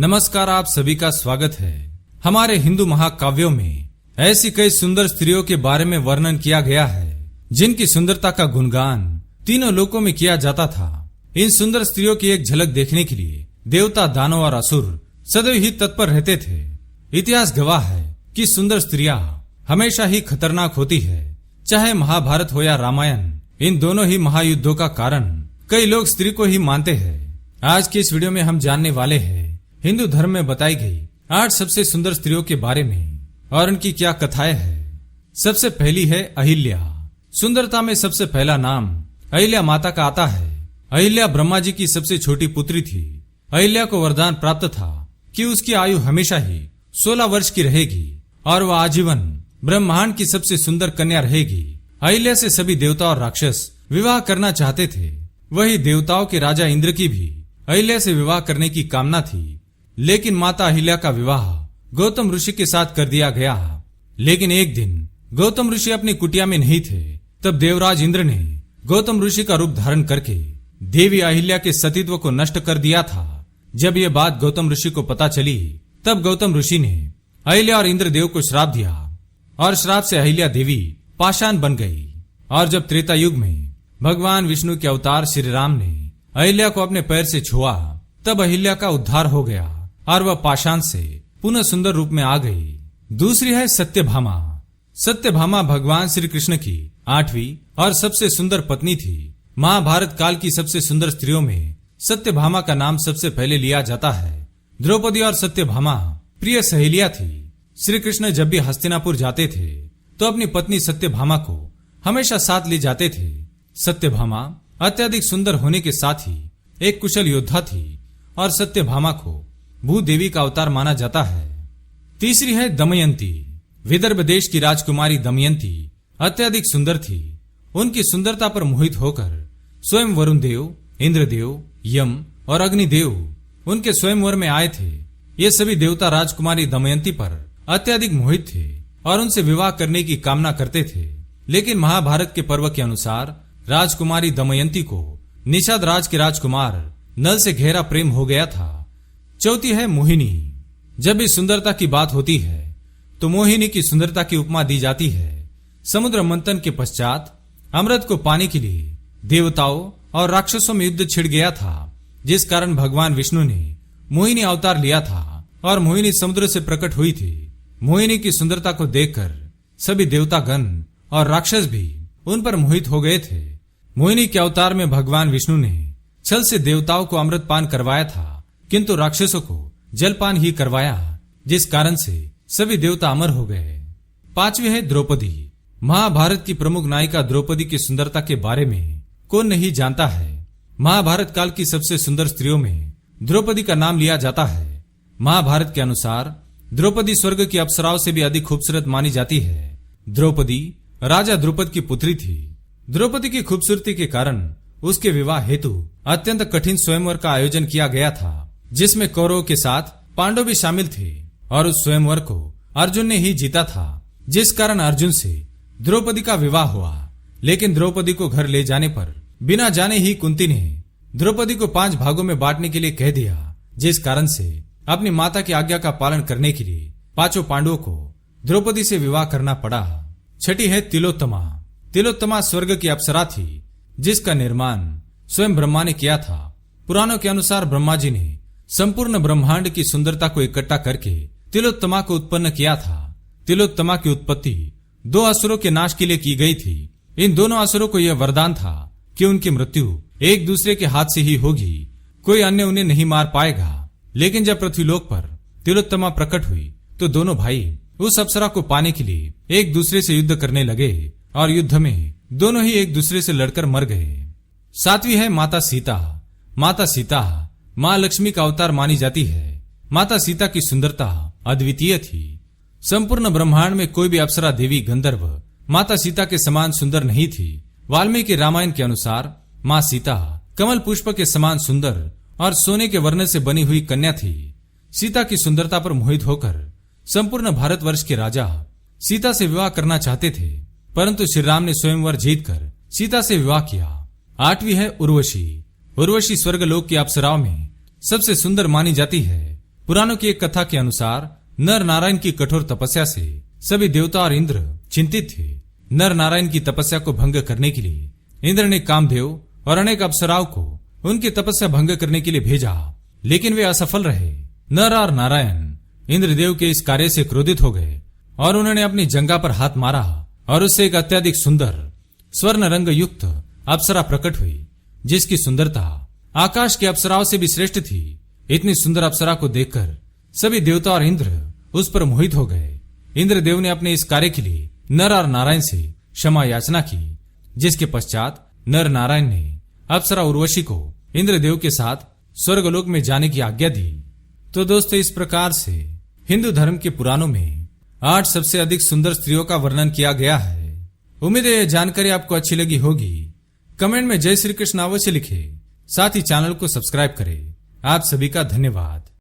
नमस्कार, आप सभी का स्वागत है। हमारे हिंदू महाकाव्यों में ऐसी कई सुंदर स्त्रियों के बारे में वर्णन किया गया है जिनकी सुंदरता का गुणगान तीनों लोकों में किया जाता था। इन सुंदर स्त्रियों की एक झलक देखने के लिए देवता, दानव और असुर सदैव ही तत्पर रहते थे। इतिहास गवाह है कि सुंदर स्त्रियां हमेशा ही खतरनाक होती है। चाहे महाभारत हो या रामायण, इन दोनों ही महायुद्धों का कारण कई लोग स्त्री को ही मानते हैं। आज की इस वीडियो में हम जानने वाले हैं हिंदू धर्म में बताई गई 8 सबसे सुंदर स्त्रियों के बारे में और उनकी क्या कथाएं हैं। सबसे पहली है अहिल्या। सुंदरता में सबसे पहला नाम अहिल्या माता का आता है। अहिल्या ब्रह्मा जी की सबसे छोटी पुत्री थी। अहिल्या को वरदान प्राप्त था कि उसकी आयु हमेशा ही 16 वर्ष की रहेगी और वह आजीवन ब्रह्मांड की सबसे सुंदर कन्या रहेगी। अहिल्या से सभी देवता और राक्षस विवाह करना चाहते थे। वही देवताओं के राजा इंद्र की भी अहिल्या से विवाह करने की कामना थी, लेकिन माता अहिल्या का विवाह गौतम ऋषि के साथ कर दिया गया। लेकिन एक दिन गौतम ऋषि अपनी कुटिया में नहीं थे, तब देवराज इंद्र ने गौतम ऋषि का रूप धारण करके देवी अहिल्या के सतीत्व को नष्ट कर दिया था। जब यह बात गौतम ऋषि को पता चली, तब गौतम ऋषि ने अहिल्या और इंद्रदेव को श्राप दिया और श्राप से अहिल्या देवी पाषाण बन गई। और जब त्रेता युग में भगवान विष्णु के अवतार श्री राम ने अहिल्या को अपने पैर से छुआ, तब अहिल्या का उद्धार हो गया और वह पाषाण से पुनः सुंदर रूप में आ गई। दूसरी है सत्यभामा। सत्यभामा भगवान श्री कृष्ण की 8वीं और सबसे सुंदर पत्नी थी। महाभारत काल की सबसे सुंदर स्त्रियों में सत्यभामा का नाम सबसे पहले लिया जाता है। द्रौपदी और सत्यभामा प्रिय सहेलियां थी। श्री कृष्ण जब भी हस्तिनापुर जाते थे तो अपनी पत्नी सत्यभामा को हमेशा साथ ले जाते थे। सत्यभामा अत्यधिक सुंदर होने के साथ ही एक कुशल योद्धा थी और सत्यभामा को भूदेवी का अवतार माना जाता है। तीसरी है दमयंती। विदर्भ देश की राजकुमारी दमयंती अत्यधिक सुंदर थी। उनकी सुंदरता पर मोहित होकर स्वयं वरुण देव, इंद्रदेव, यम और अग्निदेव उनके स्वयंवर में आए थे। ये सभी देवता राजकुमारी दमयंती पर अत्यधिक मोहित थे और उनसे विवाह करने की कामना करते थे। लेकिन महाभारत के पर्व के अनुसार राजकुमारी दमयंती को निषाद राज के राजकुमार नल से गहरा प्रेम हो गया था। चौथी है मोहिनी। जब भी सुंदरता की बात होती है तो मोहिनी की सुंदरता की उपमा दी जाती है। समुद्र मंथन के पश्चात अमृत को पाने के लिए देवताओं और राक्षसों में युद्ध छिड़ गया था, जिस कारण भगवान विष्णु ने मोहिनी अवतार लिया था और मोहिनी समुद्र से प्रकट हुई थी। मोहिनी की सुंदरता को देखकर सभी देवतागण और राक्षस भी उन पर मोहित हो गए थे। मोहिनी के अवतार में भगवान विष्णु ने छल से देवताओं को अमृत पान करवाया था, किंतु राक्षसों को जलपान ही करवाया, जिस कारण से सभी देवता अमर हो गए। पांचवी है द्रौपदी। महाभारत की प्रमुख नायिका द्रौपदी की सुंदरता के बारे में कौन नहीं जानता है। महाभारत काल की सबसे सुंदर स्त्रियों में द्रौपदी का नाम लिया जाता है। महाभारत के अनुसार द्रौपदी स्वर्ग की अप्सराओं से भी अधिक खूबसूरत मानी जाती है। द्रौपदी राजा द्रुपद की पुत्री थी। द्रौपदी की खूबसूरती के कारण उसके विवाह हेतु अत्यंत कठिन स्वयंवर का आयोजन किया गया था, जिसमें कौरवों के साथ पांडव भी शामिल थे और उस स्वयंवर को अर्जुन ने ही जीता था, जिस कारण अर्जुन से द्रौपदी का विवाह हुआ। लेकिन द्रौपदी को घर ले जाने पर बिना जाने ही कुंती ने द्रौपदी को 5 भागों में बांटने के लिए कह दिया, जिस कारण से अपनी माता की आज्ञा का पालन करने के लिए 5 पांडवों को द्रौपदी से विवाह करना पड़ा। छठी है तिलोत्तमा। तिलोत्तमा स्वर्ग की अप्सरा थी, जिसका निर्माण स्वयं ब्रह्मा ने किया था। पुराणों के अनुसार ब्रह्मा जी ने संपूर्ण ब्रह्मांड की सुंदरता को इकट्ठा करके तिलोत्तमा को उत्पन्न किया था। तिलोत्तमा की उत्पत्ति 2 असुरों के नाश के लिए की गई थी। इन दोनों असुरों को यह वरदान था कि उनकी मृत्यु एक दूसरे के हाथ से ही होगी, कोई अन्य उन्हें नहीं मार पाएगा। लेकिन जब पृथ्वीलोक पर तिलोत्तमा प्रकट हुई तो दोनों भाई उस अप्सरा को पाने के लिए एक दूसरे से युद्ध करने लगे और युद्ध में दोनों ही एक दूसरे से लड़कर मर गए। 7वीं है माता सीता। माता सीता मां लक्ष्मी का अवतार मानी जाती है। माता सीता की सुंदरता अद्वितीय थी। संपूर्ण ब्रह्मांड में कोई भी अप्सरा, देवी, गंधर्व माता सीता के समान सुंदर नहीं थी। वाल्मीकि रामायण के अनुसार मां सीता कमल पुष्प के समान सुंदर और सोने के वर्ण से बनी हुई कन्या थी। सीता की सुंदरता पर मोहित होकर संपूर्ण भारतवर्ष के राजा सीता से विवाह करना चाहते थे, परंतु श्री राम ने स्वयंवर जीतकर सीता से विवाह किया। 8वीं है उर्वशी। उर्वशी स्वर्गलोक की अप्सराओं में सबसे सुंदर मानी जाती है। पुराणों की एक कथा के अनुसार नर नारायण की कठोर तपस्या से सभी देवता और इंद्र चिंतित थे। नर नारायण की तपस्या को भंग करने के लिए इंद्र ने कामदेव और अनेक अप्सराओं को उनकी तपस्या भंग करने के लिए भेजा, लेकिन वे असफल रहे। नर और नारायण इंद्रदेव के इस कार्य से क्रोधित हो गए और उन्होंने अपनी जंघा पर हाथ मारा और उससे एक अत्यधिक सुंदर स्वर्ण रंग युक्त अप्सरा प्रकट हुई, जिसकी सुंदरता आकाश की अप्सराओं से भी श्रेष्ठ थी। इतनी सुंदर अप्सरा को देखकर सभी देवता और इंद्र उस पर मोहित हो गए। इंद्रदेव ने अपने इस कार्य के लिए नर और नारायण से क्षमा याचना की, जिसके पश्चात नर नारायण ने अप्सरा उर्वशी को इंद्रदेव के साथ स्वर्गलोक में जाने की आज्ञा दी। तो दोस्तों, इस प्रकार से हिंदू धर्म के पुराणों में 8 सबसे अधिक सुंदर स्त्रियों का वर्णन किया गया है। उम्मीद है यह जानकारी आपको अच्छी लगी होगी। कमेंट में जय श्री कृष्ण अवश्य लिखें, साथ ही चैनल को सब्सक्राइब करें। आप सभी का धन्यवाद।